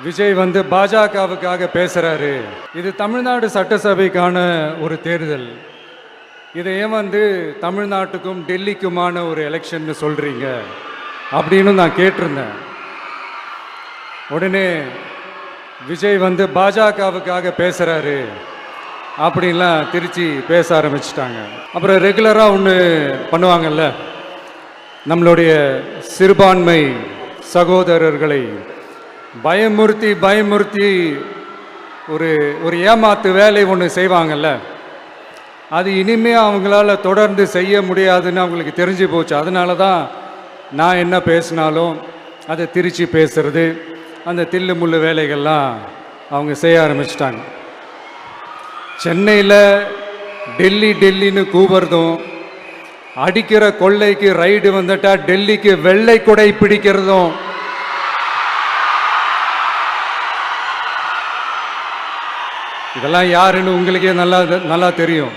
விஜய் வந்து பாஜகவுக்காக பேசுறாரு. இது தமிழ்நாடு சட்டசபைக்கான ஒரு தேர்தல். இதை ஏன் வந்து தமிழ்நாட்டுக்கும் டெல்லிக்குமான ஒரு எலெக்ஷன் சொல்றீங்க அப்படின்னு நான் கேட்டிருந்தேன். உடனே விஜய் வந்து பாஜகவுக்காக பேசுறாரு அப்படின்லாம் திருச்சி பேச ஆரம்பிச்சிட்டாங்க. அப்புறம் ரெகுலராக ஒன்று பண்ணுவாங்கல்ல, நம்மளுடைய சிறுபான்மை சகோதரர்களை பயமுறுத்தி பயமுறுத்தி ஒரு ஒரு ஏமாத்து வேலை ஒன்று செய்வாங்கல்ல, அது இனிமே அவங்களால தொடர்ந்து செய்ய முடியாதுன்னு அவங்களுக்கு தெரிஞ்சு போச்சு. அதனால தான் நான் என்ன பேசினாலும் அதை திருச்சி பேசுறது, அந்த தில்லு முள்ளு வேலைகள்லாம் அவங்க செய்ய ஆரம்பிச்சிட்டாங்க. சென்னையில் டெல்லி டெல்லின்னு கூவுறதும், அடிக்கிற கொள்ளைக்கு ரைடு வந்துட்டா டெல்லிக்கு வெள்ளை கொடை பிடிக்கிறதும், இதெல்லாம் யாருன்னு உங்களுக்கே நல்லா தெரியும்.